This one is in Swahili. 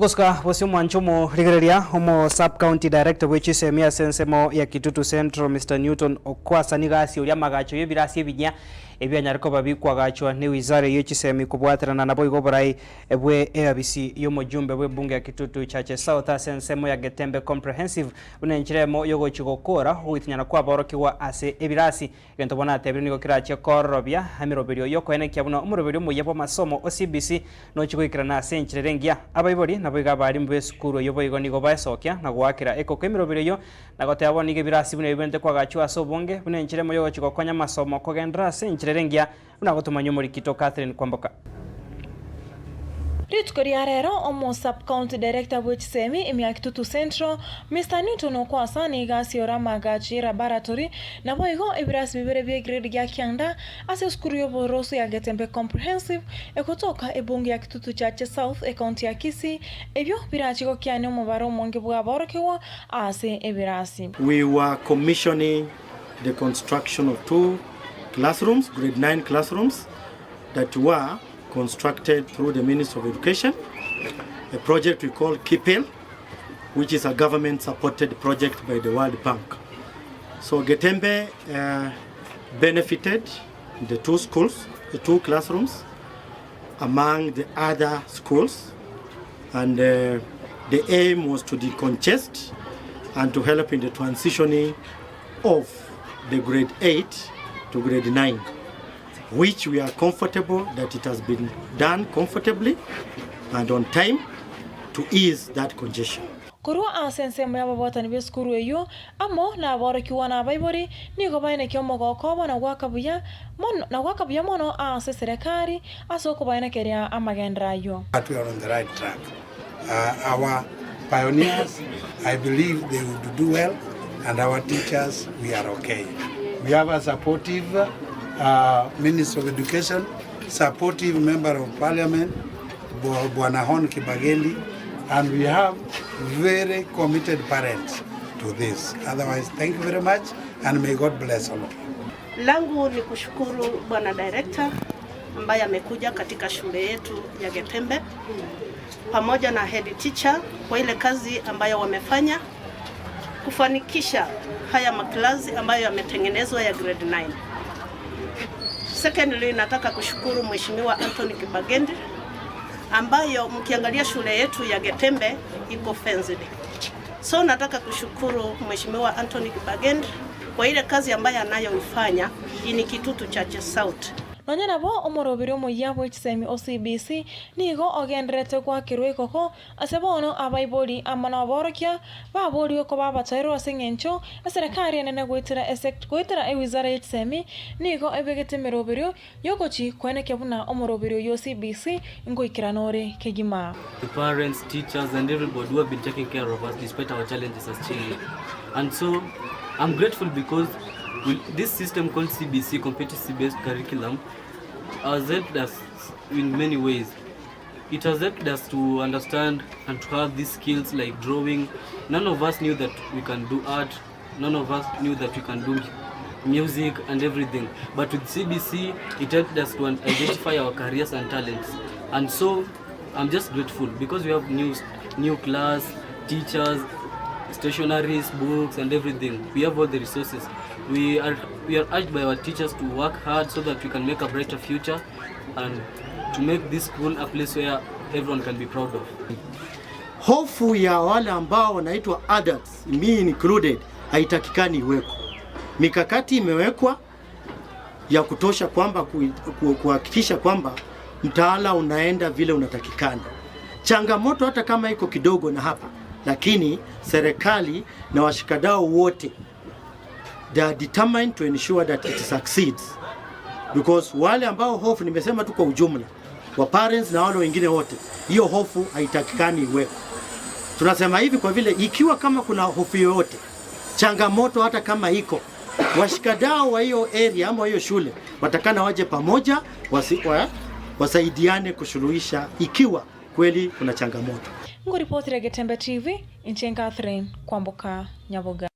Koska wasi mwanchomo rigereria homo sub-county director w'echisemia sensemo ya Kitutu Central Mr. Newton Okwasa nigasi uria magacho yebirasi ebinya ebyanyariko babikwagachwa ni wizara y'echisemi kubwaterana nabo igoborai ebwe abc y'omujumbe bw'ebunge ya Kitutu Chache South sensemo ya Getembe comprehensive bunenchiremo yogochigokora gwitinyana kwa borokiwa ase ebirasi gento bona tebiri nigo kirache korobia amiroberio yokoenekya buno umuroberio muyebo masomo OCBC no chigwikirana senchirerengia abaibori nabo igabari mbe skuru yobo igonigo baesokya na gwakira eko kemiroberio na goteabo nige birasi bune ibente kwagachwa sobonge bunenchiremo yogochigokonya masomo kogendra senchirerengia unagotumanya muri Kito Catherine Kwamboka. Ritkoria rero omo sub-county director w'echisemi emia Kitutu Central Mr. Newton Okwasa nigasi ora magachi laboratory nabo igo ebirasi bibere bya grade ya kyanda ase skuru yoboroso ya Getembe comprehensive ekotoka ebunge ya Kitutu Chache South county ya Kisii ebyo birachiko kyane omubaro monge bwa borokewa ase ebirasi. We were commissioning the construction of 2 classrooms, grade 9 classrooms that were constructed through the Ministry of Education, a project we call KIPEL, which is a government-supported project by the World Bank. So Getembe benefited the 2 schools, the 2 classrooms, among the other schools, and the aim was to decongest and to help in the transitioning of the grade 8 to grade 9. Which we are comfortable that it has been done comfortably and on time to ease that congestion. Kurua asensemo ya babotani beskuru eyo amo na borokiwa na baibori nigo baine kyomo gokobo na gwakabuya mono ase serikali asoko baine keria amagendra yo. We are on the right track. Our pioneers, I believe they would do well, and our teachers, we are okay. We have a supportive Minister of Education, supportive Member of Parliament, Bwana Hon Kibagendi, and we have very committed parents to this. Otherwise, thank you very much, and may God bless all of you. Langu ni kushukuru Bwana Director ambaye amekuja katika shule yetu ya Getembe pamoja na head teacher kwa ile kazi ambayo wamefanya kufanikisha haya maklasi ambayo yametengenezwa ya grade 9. Secondly, nataka kushukuru Mheshimiwa Anthony Kibagendi ambayo mkiangalia shule yetu ya Getembe iko fenced. So nataka kushukuru Mheshimiwa Anthony Kibagendi kwa ile kazi ambayo anayoifanya ini Kitutu Chache South. Nonyana bo omoroberio moyabo echisemi OCBC nigo ogendrete kwa kirwe koko asebono abaibori amana borokia babori ko babatero asengencho serikali nene gwitira wizara echisemi nigo ebegete meroberio yogochi kweneke buna omoroberio OCBC ngoikiranore kegima. The parents, teachers and everybody who have been taking care of us despite our challenges as children. And so I'm grateful because this system called CBC, competency-based curriculum, has helped us in many ways. It has helped us to understand and to have these skills like drawing. None of us knew that we can do art. None of us knew that we can do music and everything. But with CBC, it helped us to identify our careers and talents. And so I'm just grateful because we have new class, teachers, stationaries, books and everything. We have all the resources. We are urged by our teachers to work hard so that we can make a brighter future and to make this school a place where everyone can be proud of. Hofu ya wale ambao wanaitwa adults, me included, haitakikani iweko. Mikakati imewekwa ya kutosha kwamba kuhakikisha kwamba mtaala unaenda vile unatakikana. Changamoto hata kama iko kidogo na hapa, lakini serikali na washikadau wote they are determined to ensure that it succeeds, because wale ambao hofu nimesema tu kwa ujumla wa parents na wale wengine wote, hiyo hofu haitakikani iwe. Tunasema hivi kwa vile ikiwa kama kuna hofu yoyote, changamoto hata kama iko, washikadau wa hiyo area ama hiyo shule watakana waje pamoja wasaidiane kusuluhisha ikiwa kweli kuna changamoto. Ngoripoti ya Getembe TV, Inchen Catherine Kwamboka, Nyaboga.